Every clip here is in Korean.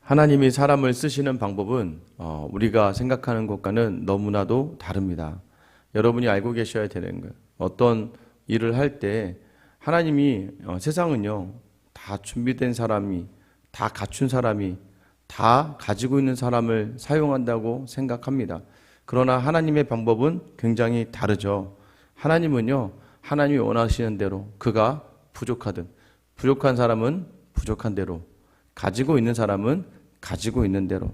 하나님이 사람을 쓰시는 방법은 우리가 생각하는 것과는 너무나도 다릅니다. 여러분이 알고 계셔야 되는 거예요. 어떤 일을 할 때 하나님이 세상은요, 다 준비된 사람이, 다 갖춘 사람이, 다 가지고 있는 사람을 사용한다고 생각합니다. 그러나 하나님의 방법은 굉장히 다르죠. 하나님은요, 하나님이 원하시는 대로 그가 부족하든 부족한 사람은 부족한 대로, 가지고 있는 사람은 가지고 있는 대로.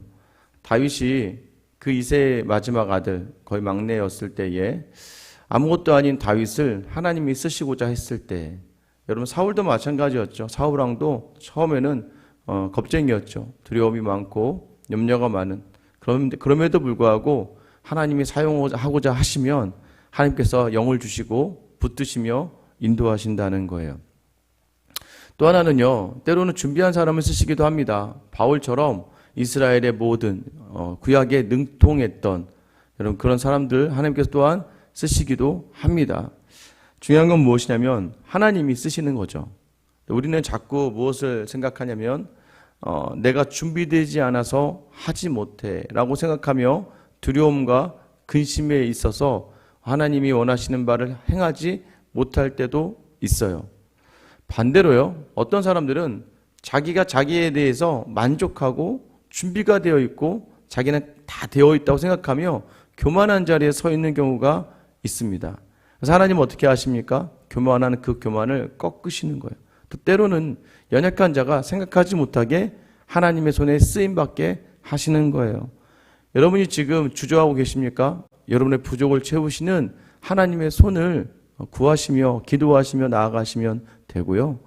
다윗이 그 이세의 마지막 아들, 거의 막내였을 때에 아무것도 아닌 다윗을 하나님이 쓰시고자 했을 때, 여러분 사울도 마찬가지였죠. 사울 왕도 처음에는 겁쟁이였죠. 두려움이 많고 염려가 많은. 그럼에도 불구하고 하나님이 사용하고자 하시면 하나님께서 영을 주시고 붙드시며 인도하신다는 거예요. 또 하나는요, 때로는 준비한 사람을 쓰시기도 합니다. 바울처럼 이스라엘의 모든 구약에 능통했던 여러분 그런 사람들 하나님께서 또한 쓰시기도 합니다. 중요한 건 무엇이냐면 하나님이 쓰시는 거죠. 우리는 자꾸 무엇을 생각하냐면 내가 준비되지 않아서 하지 못해 라고 생각하며 두려움과 근심에 있어서 하나님이 원하시는 바를 행하지 못할 때도 있어요. 반대로요, 어떤 사람들은 자기가 자기에 대해서 만족하고 준비가 되어 있고 자기는 다 되어 있다고 생각하며 교만한 자리에 서 있는 경우가 있습니다. 그래서 하나님은 어떻게 하십니까? 교만하는 그 교만을 꺾으시는 거예요. 또 때로는 연약한 자가 생각하지 못하게 하나님의 손에 쓰임받게 하시는 거예요. 여러분이 지금 주저하고 계십니까? 여러분의 부족을 채우시는 하나님의 손을 구하시며 기도하시며 나아가시면 되고요.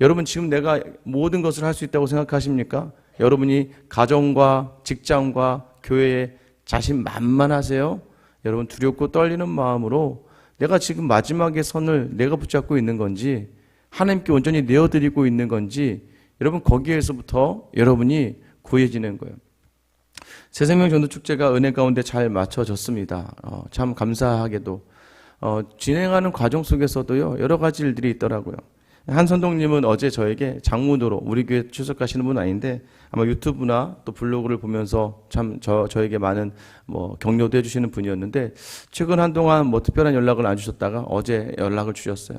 여러분 지금 내가 모든 것을 할 수 있다고 생각하십니까? 여러분이 가정과 직장과 교회에 자신만만하세요? 여러분 두렵고 떨리는 마음으로 내가 지금 마지막의 선을 내가 붙잡고 있는 건지 하나님께 온전히 내어드리고 있는 건지 여러분 거기에서부터 여러분이 구해지는 거예요. 새생명 전도축제가 은혜 가운데 잘 맞춰졌습니다. 참 감사하게도 진행하는 과정 속에서도요 여러 가지 일들이 있더라고요. 한 선동님은 어제 저에게 장문으로, 우리 교회 출석하시는 분 아닌데 아마 유튜브나 또 블로그를 보면서 참 저에게 많은 격려도 해주시는 분이었는데 최근 한동안 특별한 연락을 안 주셨다가 어제 연락을 주셨어요.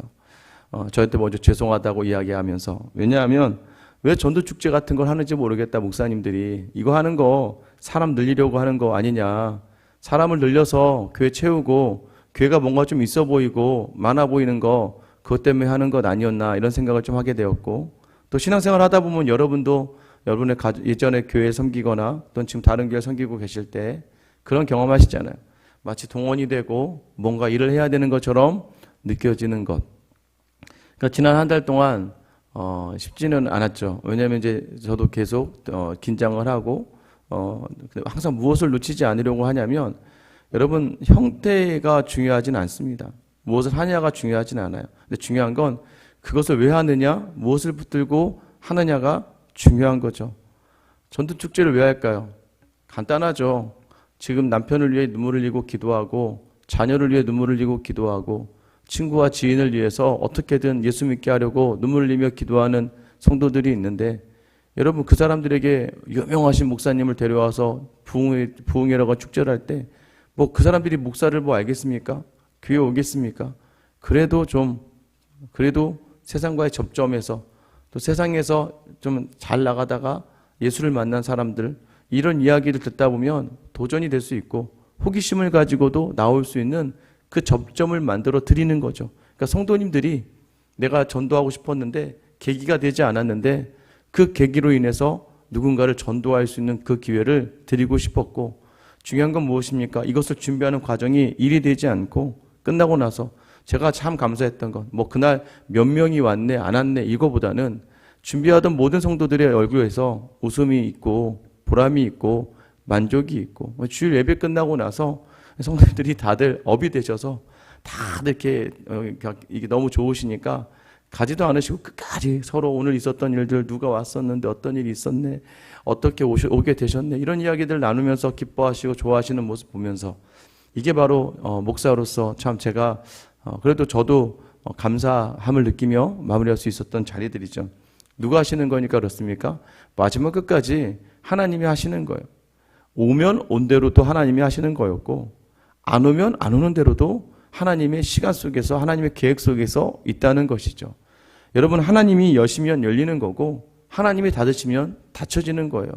저한테 먼저 죄송하다고 이야기하면서, 왜냐하면 왜 전도축제 같은 걸 하는지 모르겠다, 목사님들이 이거 하는 거 사람 늘리려고 하는 거 아니냐, 사람을 늘려서 교회 채우고 교회가 뭔가 좀 있어 보이고 많아 보이는 거 그것 때문에 하는 것 아니었나, 이런 생각을 좀 하게 되었고, 또 신앙생활 하다 보면 여러분도 여러분의 예전에 교회 섬기거나 또는 지금 다른 교회 섬기고 계실 때 그런 경험하시잖아요. 마치 동원이 되고 뭔가 일을 해야 되는 것처럼 느껴지는 것. 그러니까 지난 한 달 동안 쉽지는 않았죠. 왜냐하면 이제 저도 계속 긴장을 하고 항상 무엇을 놓치지 않으려고 하냐면, 여러분 형태가 중요하진 않습니다. 무엇을 하냐가 중요하진 않아요. 근데 중요한 건 그것을 왜 하느냐, 무엇을 붙들고 하느냐가 중요한 거죠. 전도축제를 왜 할까요? 간단하죠. 지금 남편을 위해 눈물을 흘리고 기도하고, 자녀를 위해 눈물을 흘리고 기도하고, 친구와 지인을 위해서 어떻게든 예수 믿게 하려고 눈물을 흘리며 기도하는 성도들이 있는데, 여러분 그 사람들에게 유명하신 목사님을 데려와서 부흥회라고 축제를 할 때 그 사람들이 목사를 알겠습니까? 교회 오겠습니까? 그래도 세상과의 접점에서, 또 세상에서 좀 잘 나가다가 예수를 만난 사람들, 이런 이야기를 듣다 보면 도전이 될 수 있고 호기심을 가지고도 나올 수 있는 그 접점을 만들어 드리는 거죠. 그러니까 성도님들이 내가 전도하고 싶었는데 계기가 되지 않았는데 그 계기로 인해서 누군가를 전도할 수 있는 그 기회를 드리고 싶었고, 중요한 건 무엇입니까? 이것을 준비하는 과정이 일이 되지 않고 끝나고 나서 제가 참 감사했던 건 그날 몇 명이 왔네 안 왔네 이거보다는 준비하던 모든 성도들의 얼굴에서 웃음이 있고 보람이 있고 만족이 있고, 주일 예배 끝나고 나서 성도들이 다들 업이 되셔서 다들 이렇게 이게 너무 좋으시니까 가지도 않으시고 끝까지 서로 오늘 있었던 일들, 누가 왔었는데 어떤 일이 있었네, 어떻게 오게 되셨네, 이런 이야기들 나누면서 기뻐하시고 좋아하시는 모습 보면서 이게 바로 목사로서 참 제가 그래도 저도 감사함을 느끼며 마무리할 수 있었던 자리들이죠. 누가 하시는 거니까 그렇습니까? 마지막 끝까지 하나님이 하시는 거예요. 오면 온 대로도 하나님이 하시는 거였고, 안 오면 안 오는 대로도 하나님의 시간 속에서, 하나님의 계획 속에서 있다는 것이죠. 여러분, 하나님이 여시면 열리는 거고 하나님이 닫으시면 닫혀지는 거예요.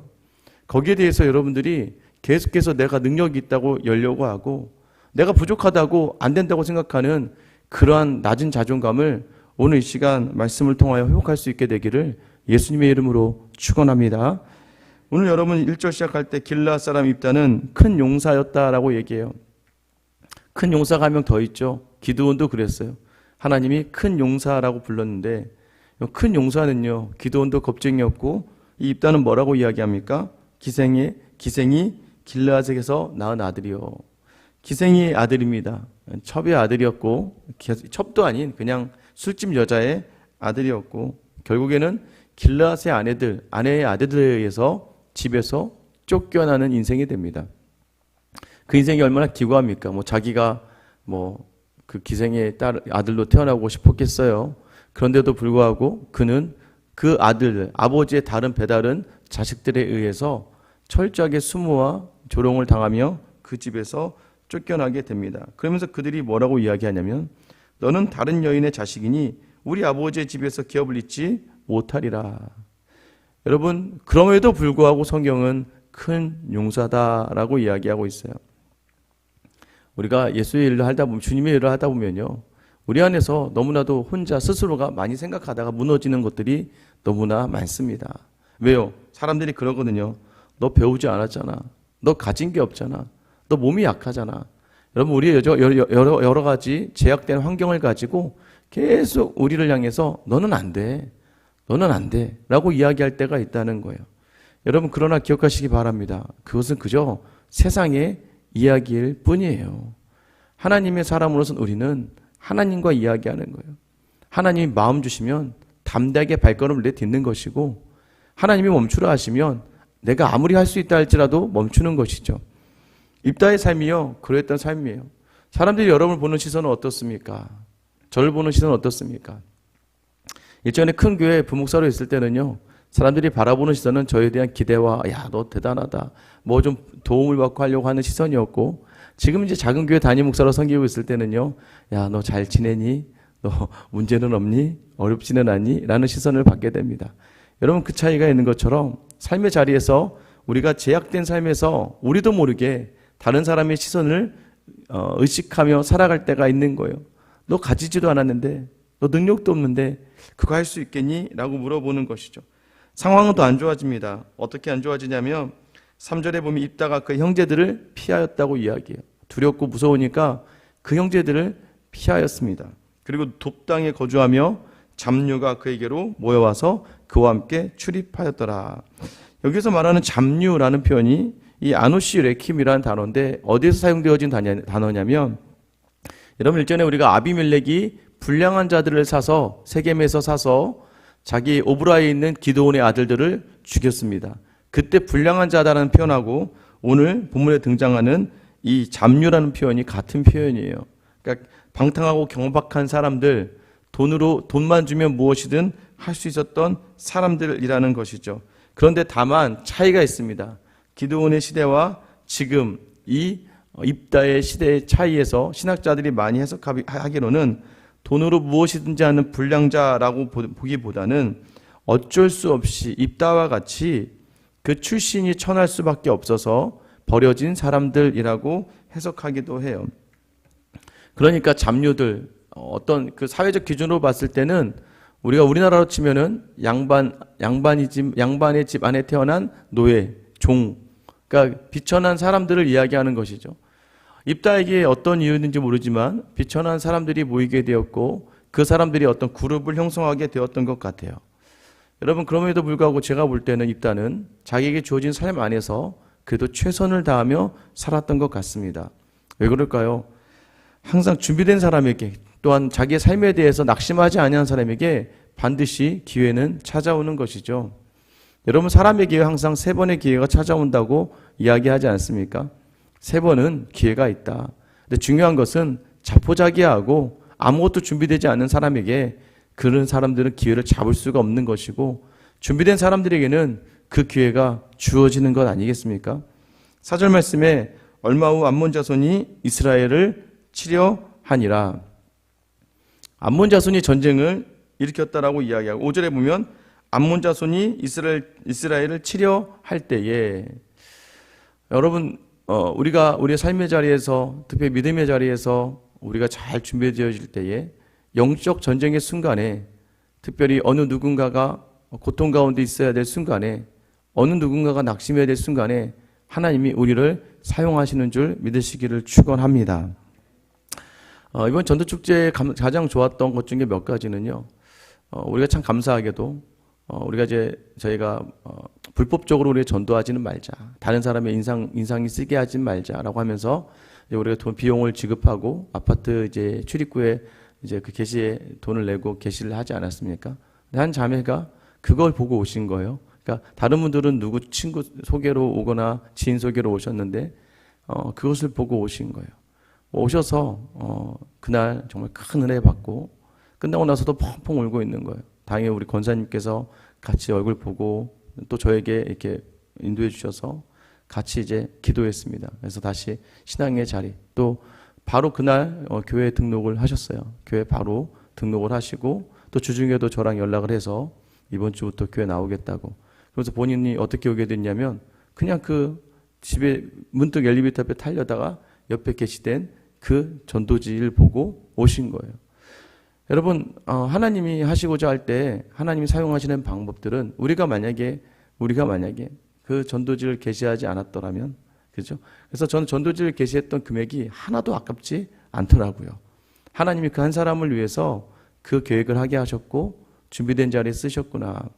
거기에 대해서 여러분들이 계속해서 내가 능력이 있다고 열려고 하고 내가 부족하다고 안 된다고 생각하는 그러한 낮은 자존감을 오늘 이 시간 말씀을 통하여 회복할 수 있게 되기를 예수님의 이름으로 축원합니다. 오늘 여러분 1절 시작할 때 길르앗 사람 입다는 큰 용사였다라고 얘기해요. 큰 용사가 한 명 더 있죠. 기드온도 그랬어요. 하나님이 큰 용사라고 불렀는데 큰 용사는요, 기드온도 겁쟁이였고 이 입다는 뭐라고 이야기합니까? 기생이 길르앗에게서 낳은 아들이요. 기생이의 아들입니다. 첩의 아들이었고, 첩도 아닌 그냥 술집 여자의 아들이었고, 결국에는 길르앗의 아내의 아들들에 의해서 집에서 쫓겨나는 인생이 됩니다. 그 인생이 얼마나 기구합니까? 자기가 그 기생의 아들로 태어나고 싶었겠어요. 그런데도 불구하고 그는 그 아들들, 아버지의 배다른 자식들에 의해서 철저하게 수모와 조롱을 당하며 그 집에서 쫓겨나게 됩니다. 그러면서 그들이 뭐라고 이야기하냐면, 너는 다른 여인의 자식이니 우리 아버지의 집에서 기업을 잇지 못하리라. 여러분, 그럼에도 불구하고 성경은 큰 용사다라고 이야기하고 있어요. 우리가 예수의 일을 하다 보면, 주님의 일을 하다 보면요, 우리 안에서 너무나도 혼자 스스로가 많이 생각하다가 무너지는 것들이 너무나 많습니다. 왜요? 사람들이 그러거든요. 너 배우지 않았잖아. 너 가진 게 없잖아. 너 몸이 약하잖아. 여러분, 우리 여러 가지 제약된 환경을 가지고 계속 우리를 향해서 너는 안 돼. 너는 안 돼. 라고 이야기할 때가 있다는 거예요. 여러분, 그러나 기억하시기 바랍니다. 그것은 그저 세상의 이야기일 뿐이에요. 하나님의 사람으로서는 우리는 하나님과 이야기하는 거예요. 하나님이 마음 주시면 담대하게 발걸음을 내딛는 것이고, 하나님이 멈추라 하시면 내가 아무리 할 수 있다 할지라도 멈추는 것이죠. 입다의 삶이요, 그랬던 삶이에요. 사람들이 여러분을 보는 시선은 어떻습니까? 저를 보는 시선은 어떻습니까? 예전에 큰 교회 부목사로 있을 때는요, 사람들이 바라보는 시선은 저에 대한 기대와 야, 너 대단하다, 좀 도움을 받고 하려고 하는 시선이었고, 지금 이제 작은 교회 담임 목사로 섬기고 있을 때는요, 야, 너 잘 지내니? 너 문제는 없니? 어렵지는 않니? 라는 시선을 받게 됩니다. 여러분, 그 차이가 있는 것처럼 삶의 자리에서 우리가 제약된 삶에서 우리도 모르게 다른 사람의 시선을 의식하며 살아갈 때가 있는 거예요. 너 가지지도 않았는데, 너 능력도 없는데 그거 할 수 있겠니? 라고 물어보는 것이죠. 상황은 더 안 좋아집니다. 어떻게 안 좋아지냐면 3절에 보면 입다가 그 형제들을 피하였다고 이야기해요. 두렵고 무서우니까 그 형제들을 피하였습니다. 그리고 돕당에 거주하며 잡류가 그에게로 모여와서 그와 함께 출입하였더라. 여기서 말하는 잡류라는 표현이 이 아노시 레킴이라는 단어인데, 어디에서 사용되어진 단어냐면, 여러분, 일전에 우리가 아비멜렉이 불량한 자들을 사서, 세겜에서 사서 자기 오브라에 있는 기드온의 아들들을 죽였습니다. 그때 불량한 자다라는 표현하고 오늘 본문에 등장하는 이 잡류라는 표현이 같은 표현이에요. 그러니까 방탕하고 경박한 사람들, 돈만 주면 무엇이든 할 수 있었던 사람들이라는 것이죠. 그런데 다만 차이가 있습니다. 기드온의 시대와 지금 이 입다의 시대의 차이에서 신학자들이 많이 해석하기로는 돈으로 무엇이든지 하는 불량자라고 보기보다는 어쩔 수 없이 입다와 같이 그 출신이 천할 수밖에 없어서 버려진 사람들이라고 해석하기도 해요. 그러니까 잡류들, 어떤 그 사회적 기준으로 봤을 때는 우리가 우리나라로 치면은 양반의 집 안에 태어난 노예, 종, 그러니까 비천한 사람들을 이야기하는 것이죠. 입다에게 어떤 이유인지 모르지만 비천한 사람들이 모이게 되었고 그 사람들이 어떤 그룹을 형성하게 되었던 것 같아요. 여러분, 그럼에도 불구하고 제가 볼 때는 입다는 자기에게 주어진 삶 안에서 그래도 최선을 다하며 살았던 것 같습니다. 왜 그럴까요? 항상 준비된 사람에게, 또한 자기의 삶에 대해서 낙심하지 아니한 사람에게 반드시 기회는 찾아오는 것이죠. 여러분, 사람에게 항상 3번의 기회가 찾아온다고 이야기하지 않습니까? 3번은 기회가 있다. 근데 중요한 것은 자포자기하고 아무것도 준비되지 않은 사람에게 그런 사람들은 기회를 잡을 수가 없는 것이고, 준비된 사람들에게는 그 기회가 주어지는 것 아니겠습니까? 4절 말씀에 얼마 후 암몬 자손이 이스라엘을 치려 하니라. 암몬 자손이 전쟁을 일으켰다라고 이야기하고 5절에 보면 암몬 자손이 이스라엘을 치려 할 때에 여러분 우리가 우리의 삶의 자리에서 특별히 믿음의 자리에서 우리가 잘 준비되어질 때에 영적 전쟁의 순간에 특별히 어느 누군가가 고통 가운데 있어야 될 순간에 어느 누군가가 낙심해야 될 순간에 하나님이 우리를 사용하시는 줄 믿으시기를 축원합니다. 이번 전도축제에 가장 좋았던 것 중에 몇 가지는요. 우리가 참 감사하게도 우리가 저희가 불법적으로 우리가 전도하지는 말자. 다른 사람의 인상이 쓰게 하지 말자라고 하면서 우리가 비용을 지급하고 아파트 출입구에 그 게시에 돈을 내고 게시를 하지 않았습니까? 근데 한 자매가 그걸 보고 오신 거예요. 그러니까 다른 분들은 누구 친구 소개로 오거나 지인 소개로 오셨는데 그것을 보고 오신 거예요. 오셔서 그날 정말 큰 은혜 받고 끝나고 나서도 펑펑 울고 있는 거예요. 다행히 우리 권사님께서 같이 얼굴 보고 또 저에게 이렇게 인도해 주셔서 같이 기도했습니다. 그래서 다시 신앙의 자리 또 바로 그날 교회에 등록을 하셨어요. 교회 바로 등록을 하시고 또 주중에도 저랑 연락을 해서 이번 주부터 교회 나오겠다고. 그래서 본인이 어떻게 오게 됐냐면 그냥 그 집에 문득 엘리베이터 앞에 타려다가 옆에 게시된 그 전도지를 보고 오신 거예요. 여러분 하나님이 하시고자 할 때 하나님이 사용하시는 방법들은 우리가 만약에 그 전도지를 게시하지 않았더라면 그죠? 그래서 저는 전도지를 게시했던 금액이 하나도 아깝지 않더라고요. 하나님이 그 한 사람을 위해서 그 계획을 하게 하셨고 준비된 자리에 쓰셨구나.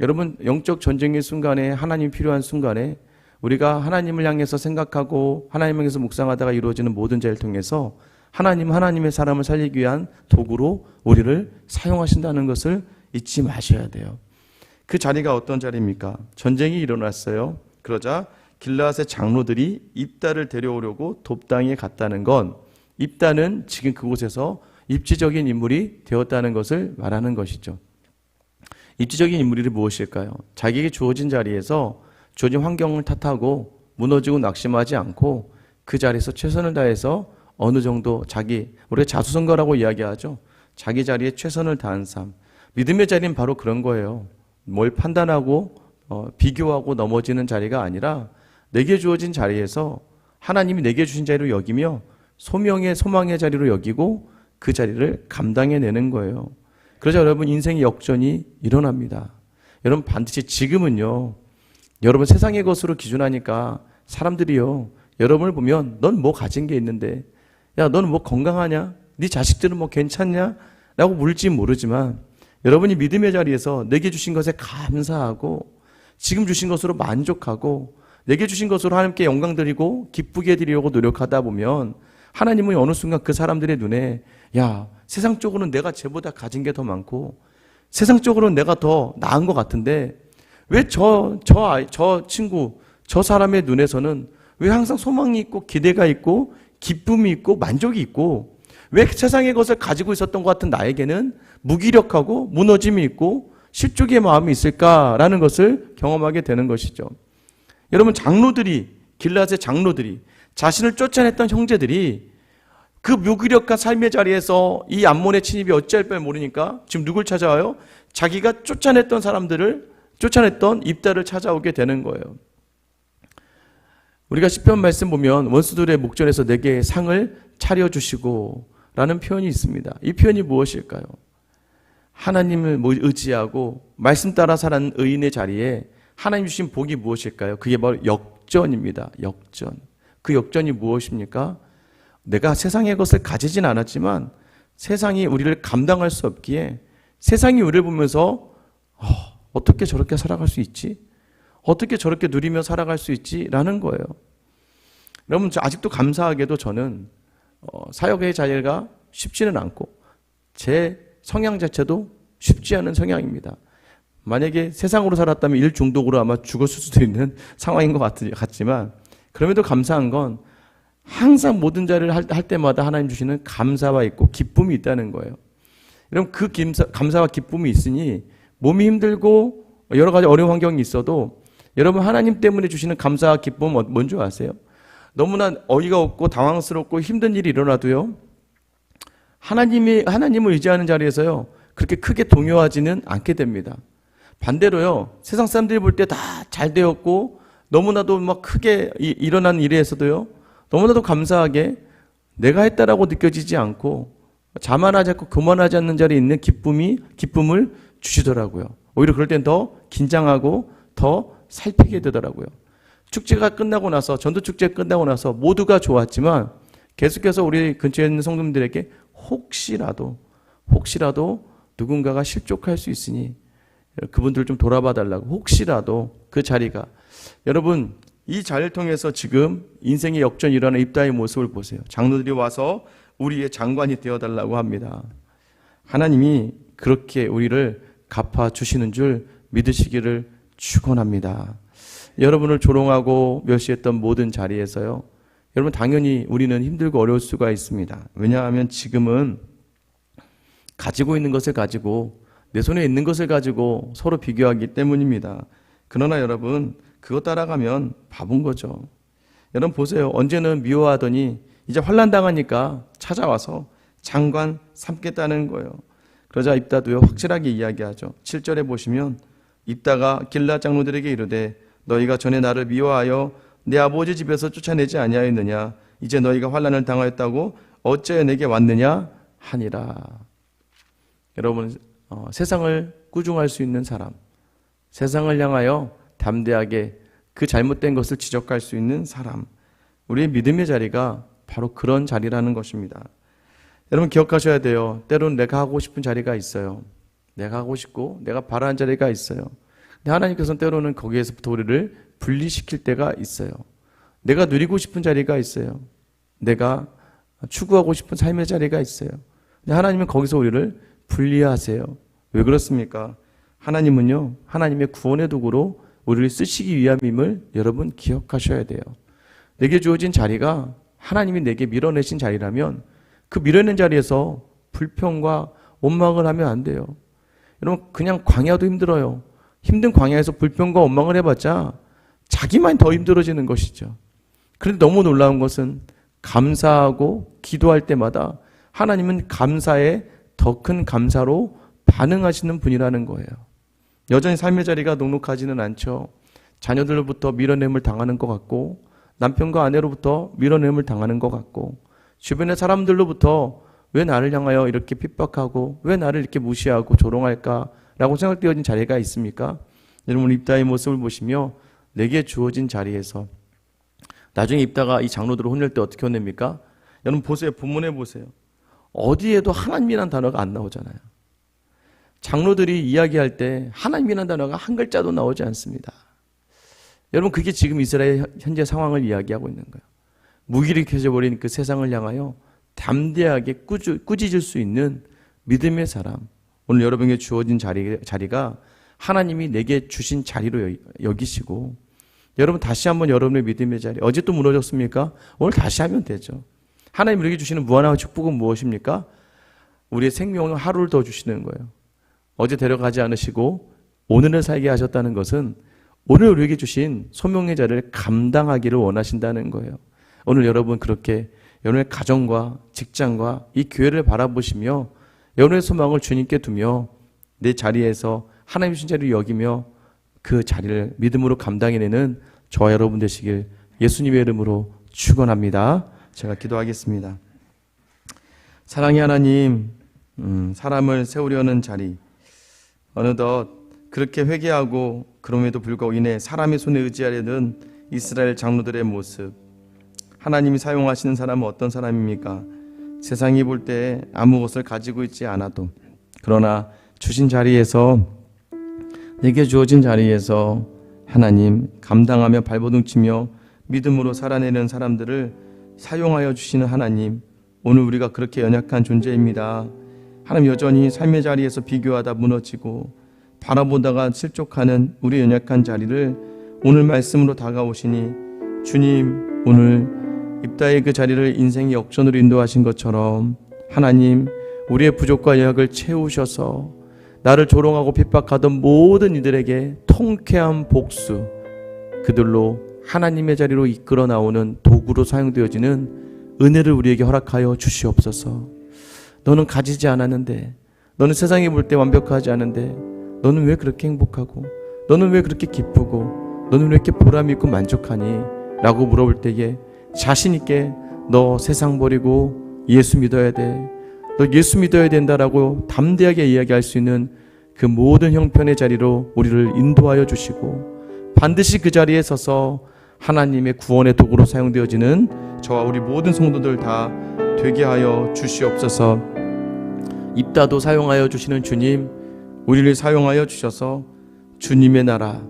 여러분 영적 전쟁의 순간에 하나님이 필요한 순간에 우리가 하나님을 향해서 생각하고 하나님을 향해서 묵상하다가 이루어지는 모든 자를 통해서 하나님의 사람을 살리기 위한 도구로 우리를 사용하신다는 것을 잊지 마셔야 돼요. 그 자리가 어떤 자리입니까? 전쟁이 일어났어요. 그러자 길르앗의 장로들이 입다를 데려오려고 돕당에 갔다는 건 입다는 지금 그곳에서 입지적인 인물이 되었다는 것을 말하는 것이죠. 입지적인 인물이 무엇일까요? 자기에게 주어진 자리에서 주어진 환경을 탓하고 무너지고 낙심하지 않고 그 자리에서 최선을 다해서 어느 정도 우리가 자수성가라고 이야기하죠. 자기 자리에 최선을 다한 삶. 믿음의 자리는 바로 그런 거예요. 뭘 판단하고 비교하고 넘어지는 자리가 아니라 내게 주어진 자리에서 하나님이 내게 주신 자리로 여기며 소망의 자리로 여기고 그 자리를 감당해내는 거예요. 그러자 여러분 인생의 역전이 일어납니다. 여러분 반드시 지금은요. 여러분 세상의 것으로 기준하니까 사람들이요. 여러분을 보면 넌 뭐 가진 게 있는데 야 너는 뭐 건강하냐? 네 자식들은 뭐 괜찮냐? 라고 물지 모르지만 여러분이 믿음의 자리에서 내게 주신 것에 감사하고 지금 주신 것으로 만족하고 내게 주신 것으로 하나님께 영광 드리고 기쁘게 해드리려고 노력하다 보면 하나님은 어느 순간 그 사람들의 눈에 야 세상적으로는 내가 쟤보다 가진 게 더 많고 세상적으로는 내가 더 나은 것 같은데 왜 저 친구 저 사람의 눈에서는 왜 항상 소망이 있고 기대가 있고 기쁨이 있고 만족이 있고 왜 세상의 것을 가지고 있었던 것 같은 나에게는 무기력하고 무너짐이 있고 실족의 마음이 있을까라는 것을 경험하게 되는 것이죠. 여러분 길르앗의 장로들이 자신을 쫓아냈던 형제들이 그 무기력한 삶의 자리에서 이 암몬의 침입이 어찌할 바를 모르니까 지금 누굴 찾아와요? 자기가 쫓아냈던 입다를 찾아오게 되는 거예요. 우리가 시편 말씀 보면 원수들의 목전에서 내게 상을 차려주시고 라는 표현이 있습니다. 이 표현이 무엇일까요? 하나님을 의지하고 말씀 따라 살아가는 의인의 자리에 하나님 주신 복이 무엇일까요? 그게 바로 역전입니다. 역전. 그 역전이 무엇입니까? 내가 세상의 것을 가지진 않았지만 세상이 우리를 감당할 수 없기에 세상이 우리를 보면서 어떻게 저렇게 살아갈 수 있지? 어떻게 저렇게 누리며 살아갈 수 있지? 라는 거예요. 여러분 아직도 감사하게도 저는 사역의 자리가 쉽지는 않고 제 성향 자체도 쉽지 않은 성향입니다. 만약에 세상으로 살았다면 일 중독으로 아마 죽었을 수도 있는 상황인 것 같지만 그럼에도 감사한 건 항상 모든 자리를 할 때마다 하나님 주시는 감사와 있고 기쁨이 있다는 거예요. 여러분 그 감사와 기쁨이 있으니 몸이 힘들고 여러 가지 어려운 환경이 있어도 여러분, 하나님 때문에 주시는 감사와 기쁨은 뭔지 아세요? 너무나 어이가 없고 당황스럽고 힘든 일이 일어나도요, 하나님을 의지하는 자리에서요, 그렇게 크게 동요하지는 않게 됩니다. 반대로요, 세상 사람들이 볼 때 다 잘 되었고 너무나도 막 크게 일어난 일에서도요, 너무나도 감사하게 내가 했다라고 느껴지지 않고 자만하지 않고 교만하지 않는 자리에 있는 기쁨을 주시더라고요. 오히려 그럴 땐 더 긴장하고 더 살피게 되더라고요. 축제가 끝나고 나서, 전도축제 끝나고 나서 모두가 좋았지만 계속해서 우리 근처에 있는 성도님들에게 혹시라도 누군가가 실족할 수 있으니 그분들 좀 돌아봐 달라고, 혹시라도 그 자리가, 여러분, 이 자리를 통해서 지금 인생의 역전이 일어나는 입다의 모습을 보세요. 장로들이 와서 우리의 장관이 되어달라고 합니다. 하나님이 그렇게 우리를 갚아주시는 줄 믿으시기를 축원합니다. 여러분을 조롱하고 멸시했던 모든 자리에서요, 여러분, 당연히 우리는 힘들고 어려울 수가 있습니다. 왜냐하면 지금은 가지고 있는 것을 가지고, 내 손에 있는 것을 가지고 서로 비교하기 때문입니다. 그러나 여러분, 그거 따라가면 바본 거죠. 여러분 보세요. 언제는 미워하더니 이제 환난 당하니까 찾아와서 장관 삼겠다는 거예요. 그러자 입다도요, 확실하게 이야기하죠. 7절에 보시면 입다가 길앗 장로들에게 이르되 너희가 전에 나를 미워하여 내 아버지 집에서 쫓아내지 아니하였느냐? 이제 너희가 환난을 당하였다고 어찌하여 내게 왔느냐 하니라. 여러분, 세상을 꾸중할 수 있는 사람, 세상을 향하여 담대하게 그 잘못된 것을 지적할 수 있는 사람, 우리의 믿음의 자리가 바로 그런 자리라는 것입니다. 여러분 기억하셔야 돼요. 때로는 내가 하고 싶은 자리가 있어요. 내가 하고 싶고 내가 바라는 자리가 있어요. 근데 하나님께서는 때로는 거기에서부터 우리를 분리시킬 때가 있어요. 내가 누리고 싶은 자리가 있어요. 내가 추구하고 싶은 삶의 자리가 있어요. 근데 하나님은 거기서 우리를 분리하세요. 왜 그렇습니까? 하나님은요, 하나님의 구원의 도구로 우리를 쓰시기 위함임을 여러분 기억하셔야 돼요. 내게 주어진 자리가 하나님이 내게 밀어내신 자리라면 그 밀어낸 자리에서 불평과 원망을 하면 안 돼요. 여러분, 그냥 광야도 힘들어요. 힘든 광야에서 불평과 원망을 해봤자 자기만 더 힘들어지는 것이죠. 그런데 너무 놀라운 것은 감사하고 기도할 때마다 하나님은 감사에 더 큰 감사로 반응하시는 분이라는 거예요. 여전히 삶의 자리가 녹록하지는 않죠. 자녀들로부터 밀어냄을 당하는 것 같고, 남편과 아내로부터 밀어냄을 당하는 것 같고, 주변의 사람들로부터 왜 나를 향하여 이렇게 핍박하고 왜 나를 이렇게 무시하고 조롱할까라고 생각되어진 자리가 있습니까? 여러분, 입다의 모습을 보시며 내게 주어진 자리에서, 나중에 입다가 이 장로들을 혼낼 때 어떻게 혼냅니까? 여러분 보세요. 본문에 보세요. 어디에도 하나님이라는 단어가 안 나오잖아요. 장로들이 이야기할 때 하나님이라는 단어가 한 글자도 나오지 않습니다. 여러분, 그게 지금 이스라엘 현재 상황을 이야기하고 있는 거예요. 무기력해져 버린 그 세상을 향하여 담대하게 꾸짖을 수 있는 믿음의 사람, 오늘 여러분에게 주어진 자리가 하나님이 내게 주신 자리로 여기시고, 여러분 다시 한번 여러분의 믿음의 자리, 어제 또 무너졌습니까? 오늘 다시 하면 되죠. 하나님 우리에게 주시는 무한한 축복은 무엇입니까? 우리의 생명을 하루를 더 주시는 거예요. 어제 데려가지 않으시고 오늘을 살게 하셨다는 것은 오늘 우리에게 주신 소명의 자리를 감당하기를 원하신다는 거예요. 오늘 여러분 그렇게 여러분의 가정과 직장과 이 교회를 바라보시며 여러분의 소망을 주님께 두며 내 자리에서 하나님 주신 자리를 여기며 그 자리를 믿음으로 감당해내는 저와 여러분 되시길 예수님의 이름으로 축원합니다. 제가 기도하겠습니다. 사랑의 하나님, 사람을 세우려는 자리, 어느덧 그렇게 회개하고 그럼에도 불구하고 이내 사람의 손에 의지하려는 이스라엘 장로들의 모습, 하나님이 사용하시는 사람은 어떤 사람입니까? 세상이 볼 때 아무것을 가지고 있지 않아도, 그러나 주신 자리에서, 내게 주어진 자리에서 하나님 감당하며 발버둥치며 믿음으로 살아내는 사람들을 사용하여 주시는 하나님, 오늘 우리가 그렇게 연약한 존재입니다. 하나님, 여전히 삶의 자리에서 비교하다 무너지고 바라보다가 실족하는 우리 연약한 자리를 오늘 말씀으로 다가오시니, 주님, 오늘 입다의 그 자리를 인생의 역전으로 인도하신 것처럼 하나님, 우리의 부족과 연약을 채우셔서 나를 조롱하고 핍박하던 모든 이들에게 통쾌한 복수, 그들로 하나님의 자리로 이끌어 나오는 도구로 사용되어지는 은혜를 우리에게 허락하여 주시옵소서. 너는 가지지 않았는데, 너는 세상에 볼 때 완벽하지 않은데 너는 왜 그렇게 행복하고, 너는 왜 그렇게 기쁘고, 너는 왜 이렇게 보람 있고 만족하니? 라고 물어볼 때에 자신 있게 너 세상 버리고 예수 믿어야 돼, 너 예수 믿어야 된다라고 담대하게 이야기할 수 있는 그 모든 형편의 자리로 우리를 인도하여 주시고, 반드시 그 자리에 서서 하나님의 구원의 도구로 사용되어지는 저와 우리 모든 성도들 다 되게 하여 주시옵소서. 입다도 사용하여 주시는 주님, 우리를 사용하여 주셔서 주님의 나라,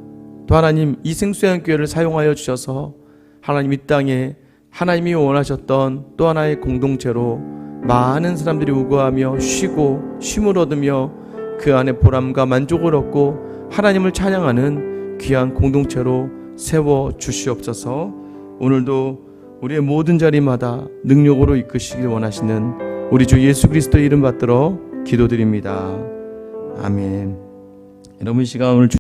또 하나님 이 생수양교회를 사용하여 주셔서 하나님 이 땅에 하나님이 원하셨던 또 하나의 공동체로 많은 사람들이 우거하며 쉬고 쉼을 얻으며 그 안에 보람과 만족을 얻고 하나님을 찬양하는 귀한 공동체로 세워 주시옵소서. 오늘도 우리의 모든 자리마다 능력으로 이끄시길 원하시는 우리 주 예수 그리스도의 이름 받들어 기도드립니다. 아멘. 여러분, 이 시간 오늘